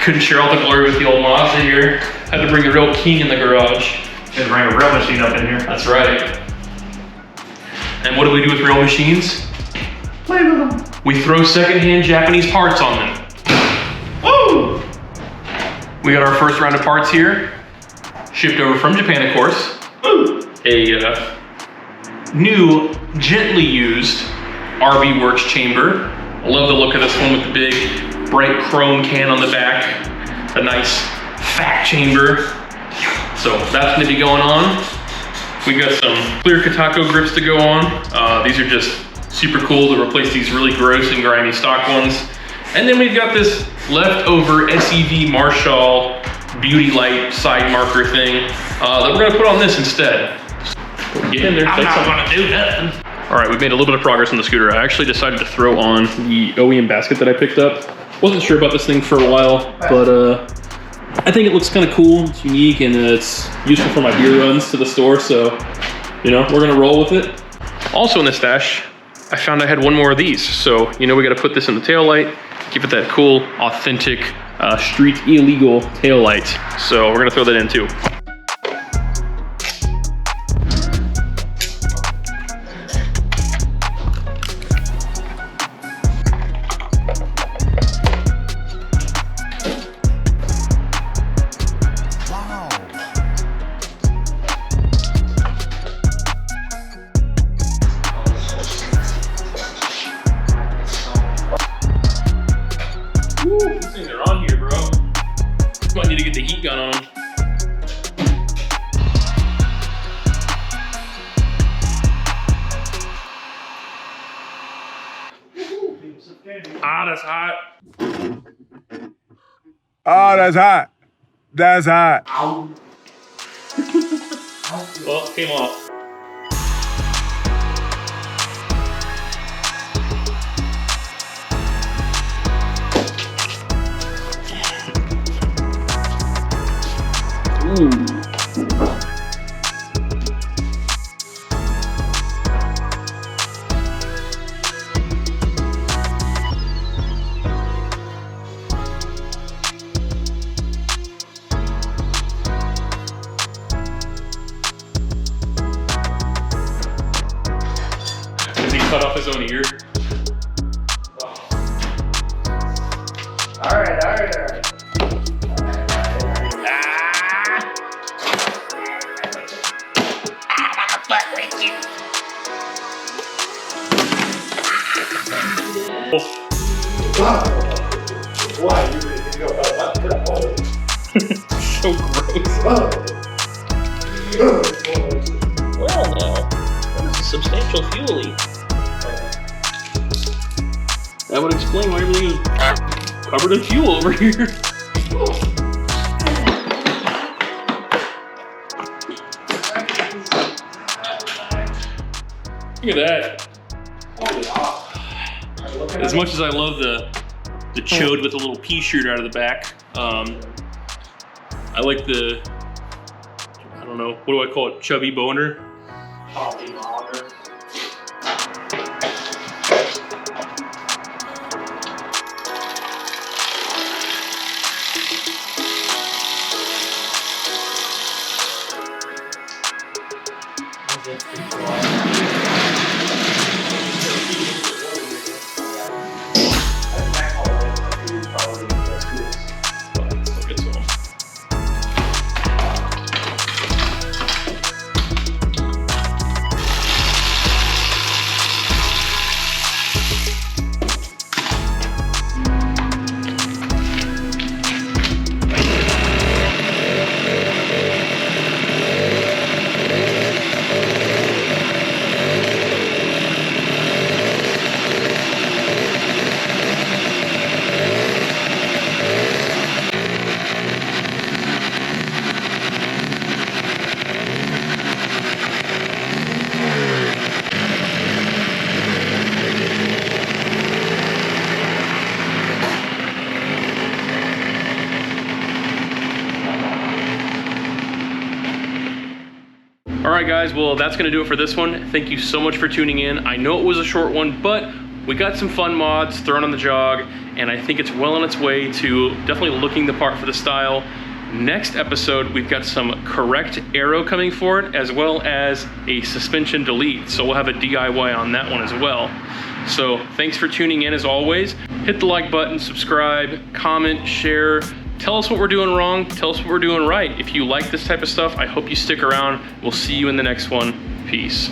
Couldn't share all the glory with the old Mazda here. Had to bring a real king in the garage. Had to bring a real machine up in here. That's right. And what do we do with real machines? Play with them. We throw secondhand Japanese parts on them. Woo! We got our first round of parts here. Shipped over from Japan, of course. Woo! A new, gently used RB WORKS Chamber. I love the look of this one with the big, bright chrome can on the back. A nice, fat chamber. So that's gonna be going on. We got some clear kitaco grips to go on. These are just super cool to replace these really gross and grimy stock ones. And then we've got this leftover SEV Marshall beauty light side marker thing that we're gonna put on this instead. Get in there, I'm not gonna do nothing. All right, we've made a little bit of progress on the scooter. I actually decided to throw on the OEM basket that I picked up. Wasn't sure about this thing for a while, but I think it looks kind of cool. It's unique and it's useful for my beer runs to the store. So, you know, we're gonna roll with it. Also in the stash, I found I had one more of these. So, you know, we gotta put this in the tail light, give it that cool, authentic, street illegal tail light. So we're gonna throw that in too. These things are on here, bro. Might need to get the heat gun on them. Ah, that's hot. Oh, that's hot. That's hot. Well, it came off. Ooh. Did he cut off his own ear? All right. Why? You ready to go? So gross. Well, now, that is a substantial fuel leak. That would explain why everything is covered in fuel over here. Look at that. As much as I love the chode with a little pea shooter out of the back, I like the, I don't know, what do I call it? Chubby boner? Chubby boner. All right, guys, well, that's gonna do it for this one. Thank you so much for tuning in. I know it was a short one, but we got some fun mods thrown on the jog, and I think it's well on its way to definitely looking the part for the style. Next episode, we've got some correct aero coming for it, as well as a suspension delete. So we'll have a DIY on that one as well. So thanks for tuning in as always. Hit the like button, subscribe, comment, share. Tell us what we're doing wrong. Tell us what we're doing right. If you like this type of stuff, I hope you stick around. We'll see you in the next one. Peace.